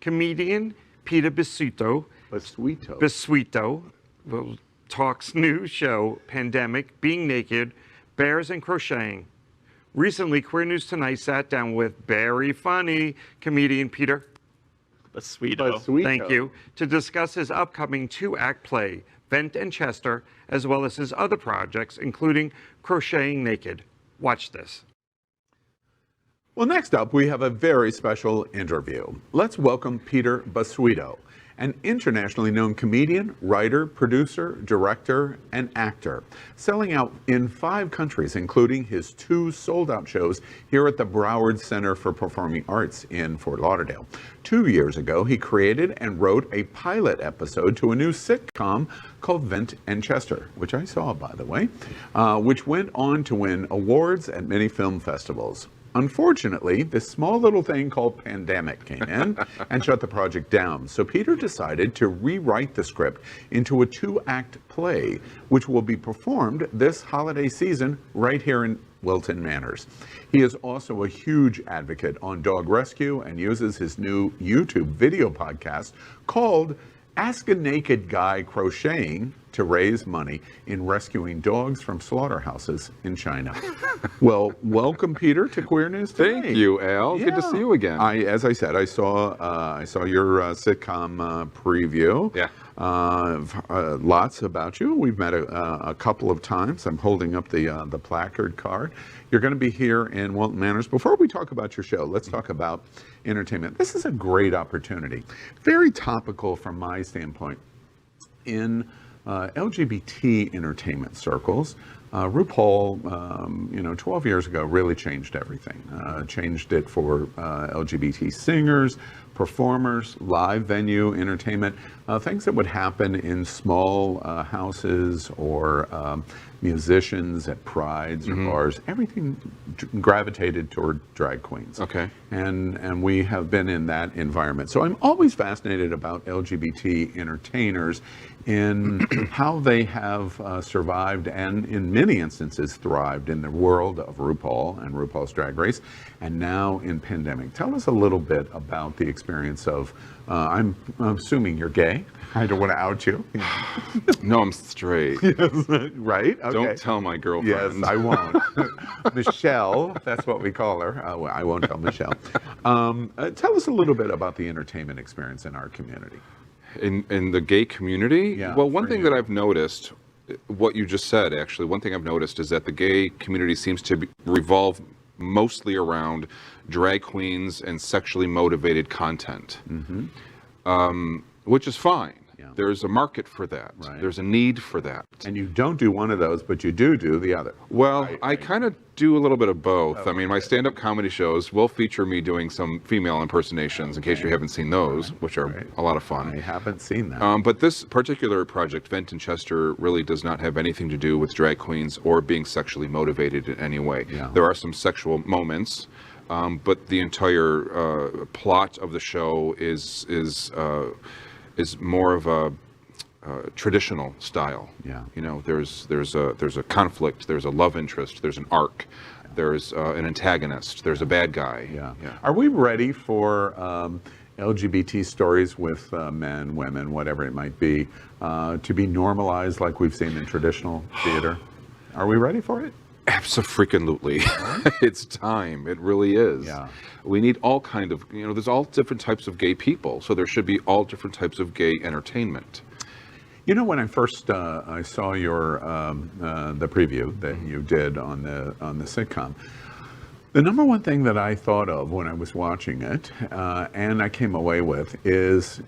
comedian Peter Bisuito will talks new show, Pandemic, Being Naked, Bears and Crocheting. Recently, Queer News Tonight sat down with very funny comedian Peter Bisuito. Thank you, to discuss his upcoming 2-act play, Vent and Chester, as well as his other projects, including Crocheting Naked. Watch this. Well, next up, we have a very special interview. Let's welcome Peter Bisuito, an internationally known comedian, writer, producer, director, and actor, selling out in 5 countries, including his 2 sold-out shows here at the Broward Center for Performing Arts in Fort Lauderdale. 2 years ago, he created and wrote a pilot episode to a new sitcom called Vent and Chester, which I saw, by the way, which went on to win awards at many film festivals. Unfortunately, this small little thing called Pandemic came in and shut the project down. So Peter decided to rewrite the script into a 2-act play, which will be performed this holiday season right here in Wilton Manors. He is also a huge advocate on dog rescue and uses his new YouTube video podcast called Ask a Naked Guy Crocheting to raise money in rescuing dogs from slaughterhouses in China. Well, welcome, Peter, to Queer News Tonight. Thank you, Al. Good to see you again. As I said, I saw your sitcom preview. Yeah. Lots about you. We've met a couple of times. I'm holding up the placard card. You're going to be here in Wilton Manors. Before we talk about your show, let's talk about entertainment. This is a great opportunity. Very topical from my standpoint. In LGBT entertainment circles, RuPaul, 12 years ago really changed everything. Changed it for LGBT singers, performers, live venue entertainment, things that would happen in small houses or musicians at prides or bars. Everything gravitated toward drag queens. Okay. And we have been in that environment. So I'm always fascinated about LGBT entertainers in how they have survived and in many instances thrived in the world of RuPaul and RuPaul's Drag Race, and now in Pandemic. Tell us a little bit about the experience of, I'm assuming you're gay. I don't want to out you. No, I'm straight. Right? Okay. Don't tell my girlfriend. Yes, I won't. Michelle, that's what we call her. I won't tell Michelle. Tell us a little bit about the entertainment experience in our community. In the gay community? Yeah, well, one thing that I've noticed, what you just said, actually, one thing I've noticed is that the gay community seems to revolve mostly around drag queens and sexually motivated content, which is fine. Yeah. There's a market for that. Right. There's a need for that. And you don't do one of those, but you do the other. Well, I kind of do a little bit of both. I mean, my stand-up comedy shows will feature me doing some female impersonations, in case you haven't seen those, which are a lot of fun. I haven't seen that. But this particular project, Vent and Chester, really does not have anything to do with drag queens or being sexually motivated in any way. Yeah. There are some sexual moments, but the entire plot of the show is more of a traditional style. Yeah. You know, there's a conflict, there's a love interest, there's an arc, there's an antagonist, there's a bad guy. Yeah. Are we ready for LGBT stories with men, women, whatever it might be, to be normalized like we've seen in traditional theater? Are we ready for it? Abso-freaking-lutely. It's time. It really is. Yeah. We need all kind of, there's all different types of gay people, so there should be all different types of gay entertainment. When I first I saw your the preview that you did on the sitcom, the number one thing that I thought of when I was watching it, and I came away with, is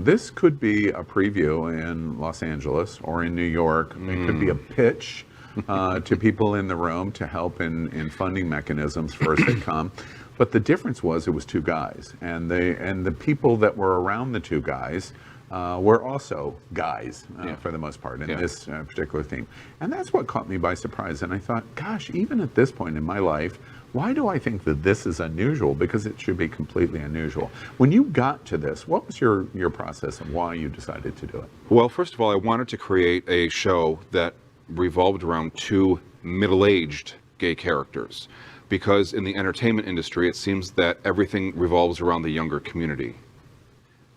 this could be a preview in Los Angeles or in New York. It could be a pitch to people in the room to help in funding mechanisms for a sitcom. But the difference was it was 2 guys, and the people that were around the 2 guys were also guys for the most part in this particular theme. And that's what caught me by surprise. And I thought, gosh, even at this point in my life, why do I think that this is unusual? Because it should be completely unusual. When you got to this, what was your process and why you decided to do it? Well, first of all, I wanted to create a show that revolved around 2 middle-aged gay characters. Because in the entertainment industry, it seems that everything revolves around the younger community.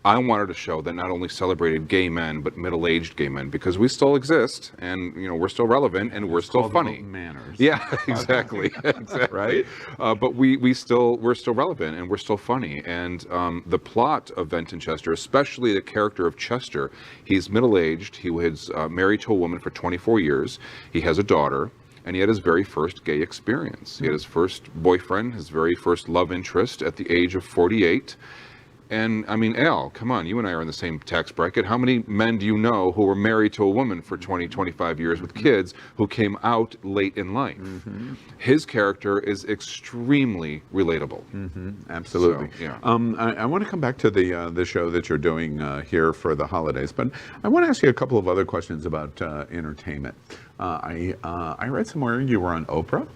I wanted a show that not only celebrated gay men, but middle-aged gay men, because we still exist, and we're still relevant, and we're still funny. Manners. Yeah, exactly. Exactly. Right? But we're still relevant, and we're still funny. And the plot of Benton Chester, especially the character of Chester, he's middle-aged. He was married to a woman for 24 years. He has a daughter. And he had his very first gay experience. He had his first boyfriend, his very first love interest at the age of 48. And I mean, Al, come on, you and I are in the same tax bracket. How many men do you know who were married to a woman for 20, 25 years with kids who came out late in life? His character is extremely relatable. Absolutely. So, yeah. I want to come back to the show that you're doing here for the holidays, but I want to ask you a couple of other questions about entertainment. I read somewhere you were on Oprah.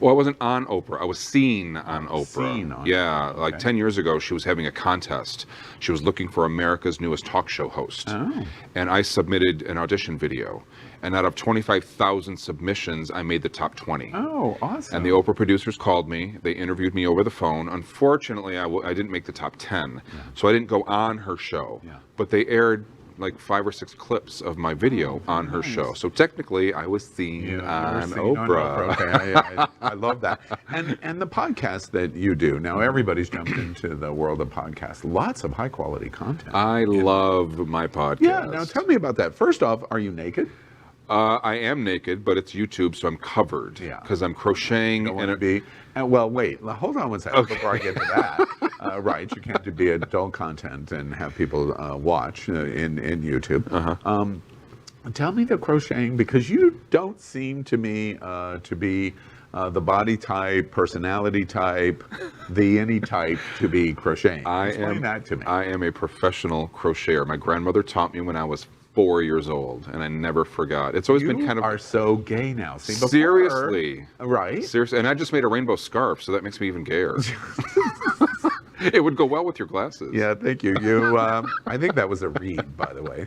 Well, I wasn't on Oprah. I was seen on Oprah. Seen on yeah, Oprah, like okay. 10 years ago, she was having a contest. She was looking for America's newest talk show host. Oh. And I submitted an audition video. And out of 25,000 submissions, I made the top 20. Oh, awesome. And the Oprah producers called me. They interviewed me over the phone. Unfortunately, I didn't make the top 10. So I didn't go on her show. Yeah. But they aired like 5 or 6 clips of my video on her show. So technically, I was seen on Oprah. Okay, I love that. And the podcast that you do, now everybody's jumped into the world of podcasts. Lots of high quality content. I love my podcast. Yeah, now tell me about that. First off, are you naked? I am naked, but it's YouTube, so I'm covered. Yeah. Because I'm crocheting. Don't want to be. Well, wait. Hold on one second before I get to that. Right, you can't be adult content and have people watch in YouTube. Tell me the crocheting, because you don't seem to me to be the body type, personality type, the any type to be crocheting. Explain that to me. I am a professional crocheter. My grandmother taught me when I was 4 years old, and I never forgot. It's always been kind of. You are so gay now. See, before, seriously. Right? Seriously, and I just made a rainbow scarf, so that makes me even gayer. It would go well with your glasses. Yeah, thank you. I think that was a read, by the way.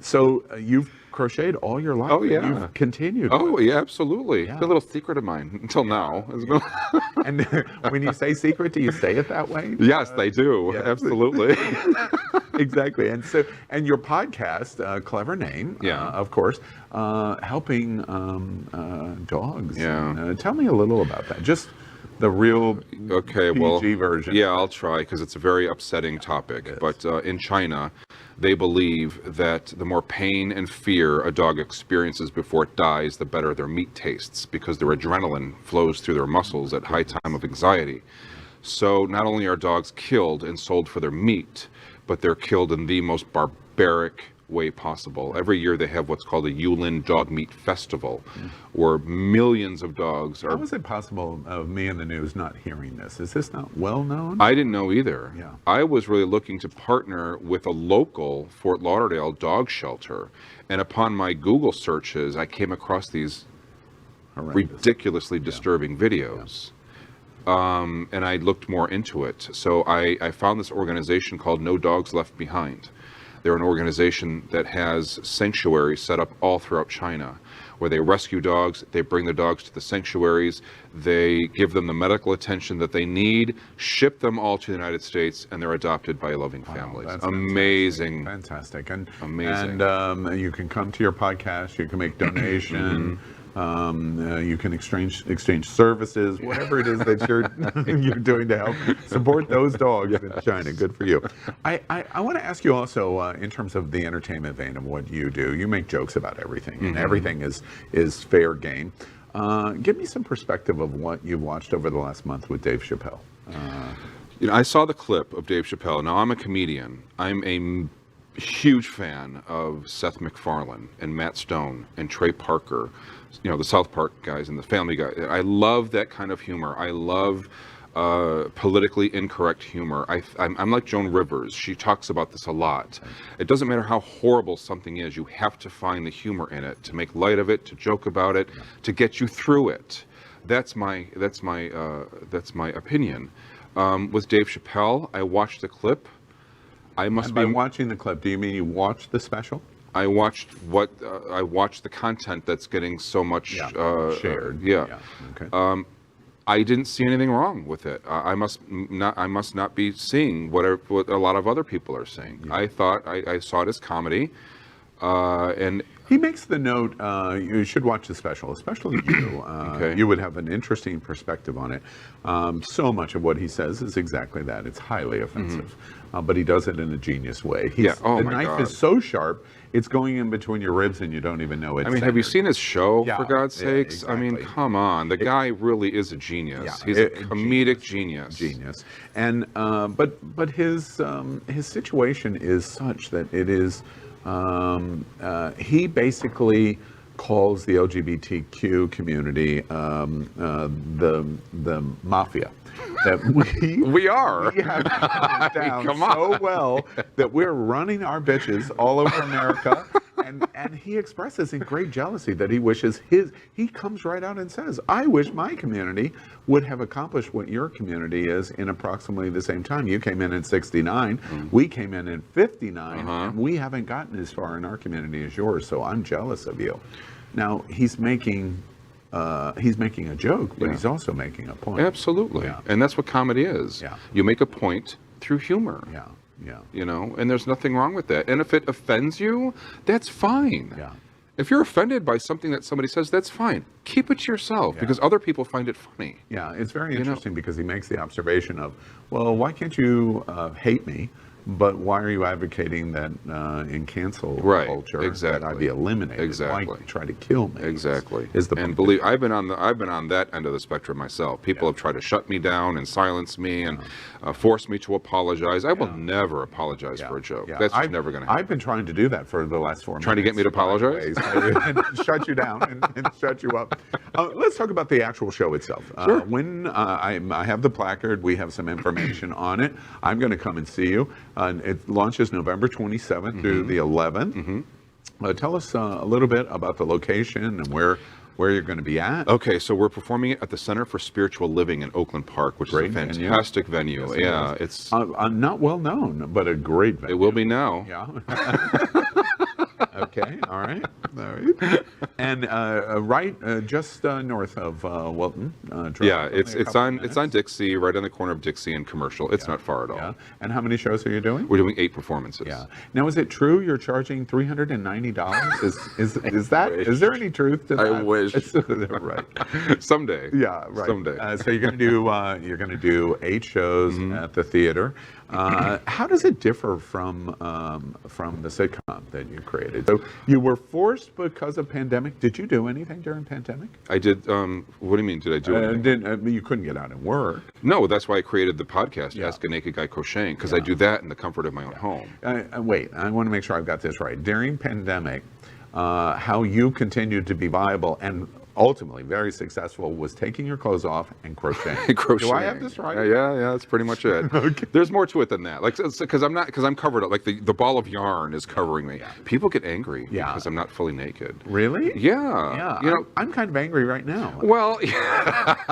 So you've crocheted all your life. Oh, yeah. You've continued. Oh, yeah, absolutely. Yeah. It's a little secret of mine until now. And when you say secret, do you say it that way? Yes, they do. yes. Absolutely. Exactly. And your podcast, clever name, of course, helping dogs. Yeah. And, tell me a little about that. Just the real PG version. Yeah, I'll try, because it's a very upsetting topic. But in China, they believe that the more pain and fear a dog experiences before it dies, the better their meat tastes, because their adrenaline flows through their muscles at high time of anxiety. So not only are dogs killed and sold for their meat, but they're killed in the most barbaric way possible. Every year they have what's called a Yulin Dog Meat Festival, where millions of dogs are. How is it possible of me in the news not hearing this? Is this not well known? I didn't know either. Yeah. I was really looking to partner with a local Fort Lauderdale dog shelter, and upon my Google searches, I came across these ridiculously disturbing videos. And I looked more into it. So I found this organization called No Dogs Left Behind. They're an organization that has sanctuaries set up all throughout China, where they rescue dogs, they bring the dogs to the sanctuaries, they give them the medical attention that they need, ship them all to the United States, and they're adopted by loving families. That's amazing. Fantastic. And amazing. And you can come to your podcast, you can make donation. You can exchange services, whatever it is that you're doing to help support those dogs in China. Good for you. I want to ask you also, in terms of the entertainment vein of what you do, you make jokes about everything, and everything is fair game. Give me some perspective of what you've watched over the last month with Dave Chappelle. I saw the clip of Dave Chappelle. Now, I'm a comedian. I'm a huge fan of Seth MacFarlane and Matt Stone and Trey Parker, the South Park guys and the Family Guy. I love that kind of humor. I love politically incorrect humor. I'm like Joan Rivers. She talks about this a lot. It doesn't matter how horrible something is, you have to find the humor in it, to make light of it, to joke about it, to get you through it. That's my opinion. With Dave Chappelle, I watched the clip. By watching the clip, do you mean you watched the special? I watched the content that's getting so much shared. Yeah. Okay. I didn't see anything wrong with it. I must not be seeing what a lot of other people are seeing. I thought I saw it as comedy, and He makes the note, you should watch the special, especially you. Okay. You would have an interesting perspective on it. So much of what he says is exactly that. It's highly offensive, but he does it in a genius way. Oh the my knife God. is so sharp, it's going in between your ribs and you don't even know it's I mean, have you centered. seen his show, Yeah, for God's yeah, sakes? I mean, exactly. come on. The guy really is a genius. Yeah, He's a comedic genius. Genius. And but his situation is such that it is he basically calls the LGBTQ community the mafia. That We are. we have it down come so well that we're running our bitches all over America. And he expresses in great jealousy that he wishes he comes right out and says, I wish my community would have accomplished what your community is in approximately the same time. You came in 69, we came in 59, and we haven't gotten as far in our community as yours, so I'm jealous of you. Now, he's making a joke, but he's also making a point. Absolutely. Yeah. And that's what comedy is. Yeah. You make a point through humor. Yeah, yeah. You know, and there's nothing wrong with that. And if it offends you, that's fine. Yeah. If you're offended by something that somebody says, that's fine. Keep it to yourself because other people find it funny. Yeah, it's very know? interesting because he makes the observation of, well, why can't you hate me? But why are you advocating that in cancel Right, culture that I exactly. be eliminated? Exactly. Why try to kill me? Exactly. Is the and point. believe I've been on that end of the spectrum myself. People have tried to shut me down and silence me and force me to apologize. I will never apologize for a joke. Yeah. That's just never going to happen. I've been trying to do that for the last 4 months. Trying to get me to apologize? And shut you down and shut you up. Let's talk about the actual show itself. Sure. When I have the placard, we have some information on it. I'm going to come and see you. It launches November 27th through the 11th. Tell us a little bit about the location and where you're going to be at. Okay, so we're performing it at the Center for Spiritual Living in Oakland Park, which Great is a venue. fantastic venue. Yes, it Yeah, is. it's Not well known, but a great venue. it will be now. Yeah. Okay. All right. And just north of Wilton. Yeah, it's on Dixie, right on the corner of Dixie and Commercial. It's not far at all. Yeah. And how many shows are you doing? We're doing 8 performances. Yeah. Now, is it true you're charging $390? Is there any truth to that? I wish. Right. Someday. Yeah. Right. Someday. So you're going to do 8 shows at the theater. How does it differ from the sitcom that you created? So you were forced because of pandemic. Did you do anything during pandemic? I did. What do you mean? Did I do anything? You couldn't get out and work. No, that's why I created the podcast, Yeah. Ask a Naked Guy Crocheting, because I do that in the comfort of my own home. Wait, I want to make sure I've got this right. During pandemic, how you continued to be viable and ultimately very successful was taking your clothes off and crocheting. Crocheting. Do I have this right? Yeah, that's pretty much it. Okay. There's more to it than that. Like, because I'm covered up. Like the ball of yarn is covering me. People get angry because I'm not fully naked. Really? Yeah. Yeah. You know. I'm kind of angry right now. Well,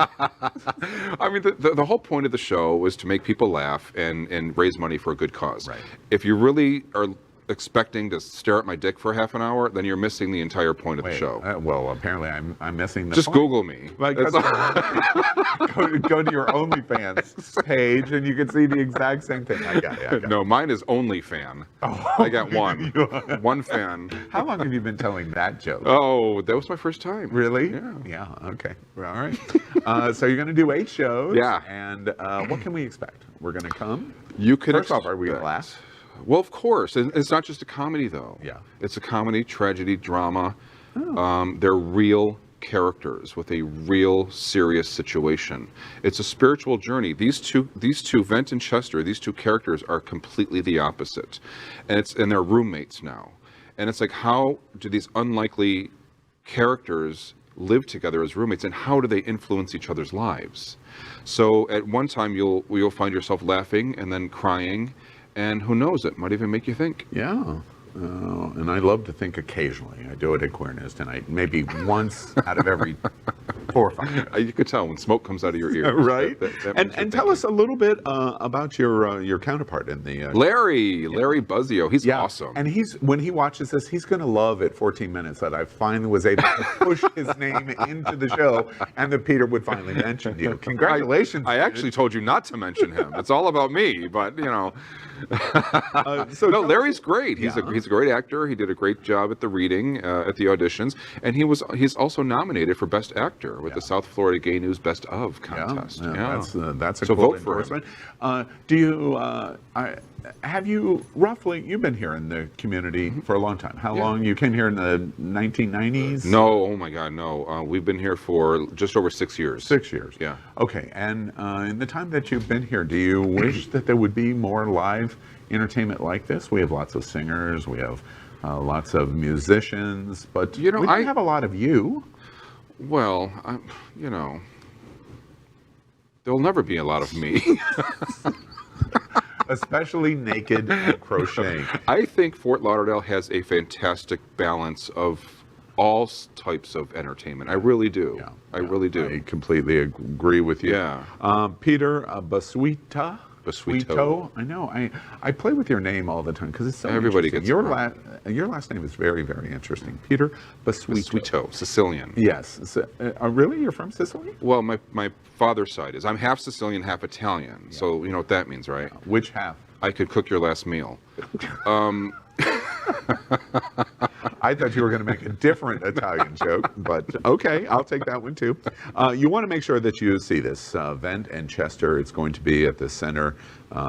I mean, the whole point of the show was to make people laugh and raise money for a good cause. Right. If you really are expecting to stare at my dick for half an hour, then you're missing the entire point of the show. Well, apparently I'm missing the Just point. Google me. Like, That's all. go to your OnlyFans page and you can see the exact same thing. I got it. No, mine is only fan. I got one fan. How long have you been telling that joke? Oh, that was my first time. Really? Yeah. Yeah. Okay. All right. So you're going to do 8 shows. Yeah. And what can we expect? We're going to come. You can First off, are we going to expect- laugh? Well, of course. It's not just a comedy, though. Yeah. It's a comedy, tragedy, drama. They're real characters with a real serious situation. It's a spiritual journey. These two, Vent and Chester, these 2 characters are completely the opposite, and they're roommates now. And it's like, how do these unlikely characters live together as roommates, and how do they influence each other's lives? So at one time you'll find yourself laughing and then crying. And who knows, it might even make you think. Yeah. And I love to think occasionally. I do it at Queer News Tonight. Maybe once out of every Horrifying. You could tell when smoke comes out of your ears. Right? That and means you're tell us a little bit about your counterpart in the... Larry Buzio, he's yeah, awesome. and when he watches this, he's going to love at 14 minutes that I finally was able to push his name into the show, and that Peter would finally mention you. Congratulations. I actually told you not to mention him. It's all about me, but you know. So Larry's great. He's Yeah. a great actor. He did a great job at the reading, at the auditions, and he's also nominated for Best Actor with the South Florida Gay News Best of contest. Yeah. That's a So cool vote for him. endorsement. Have you roughly, you've been here in the community for a long time. How long? You came here in the 1990s? No, oh my God, no. We've been here for just over 6 years. 6 years. Yeah. Okay, and in the time that you've been here, do you wish that there would be more live entertainment like this? We have lots of singers, we have lots of musicians, but we don't have a lot of you. Well, there'll never be a lot of me. Especially naked and crocheting. I think Fort Lauderdale has a fantastic balance of all types of entertainment. I really do. Yeah, I really do. I completely agree with you. Yeah. Peter Bisuito. Bisuito. I know. I play with your name all the time because it's so Everybody interesting. gets Your last name is very, very interesting. Peter Bisuito. Bisuito, Sicilian. Yes. So, really? You're from Sicily? Well, my father's side is. I'm half Sicilian, half Italian. Yeah. So you know what that means, right? Which half? I could cook your last meal. I thought you were going to make a different Italian joke, but okay, I'll take that one too. You want to make sure that you see this event in Chester. It's going to be at the Center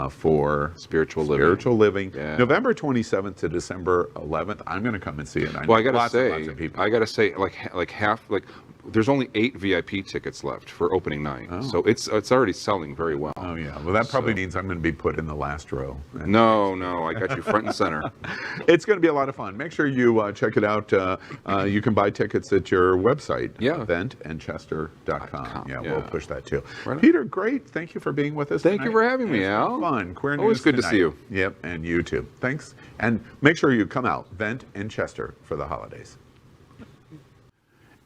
for Spiritual Living. Yeah. November 27th to December 11th. I'm going to come and see it. Well, I got to say, like half, there's only 8 VIP tickets left for opening night, so it's already selling very well. Oh yeah, well that probably means I'm going to be put in the last row. No, I got you front and center. It's going to be a lot of fun. Make sure you check it out. You can buy tickets at your website, eventandchester.com. Yeah, we'll push that too. Right. Peter, great. Thank you for being with us. Thank you for having me, Al. Fun. Queer News Always good tonight. to see you. Yep, and you too. Thanks, and make sure you come out, Vent in Chester, for the holidays.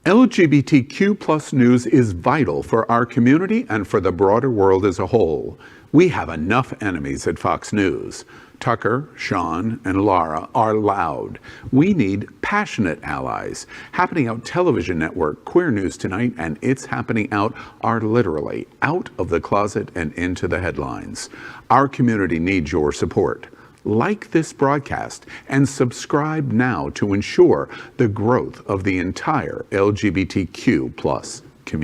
LGBTQ plus news is vital for our community and for the broader world as a whole. We have enough enemies at Fox News. Tucker, Sean, and Laura are loud. We need passionate allies. Happening Out Television Network, Queer News Tonight, and It's Happening Out are literally out of the closet and into the headlines. Our community needs your support. Like this broadcast and subscribe now to ensure the growth of the entire LGBTQ plus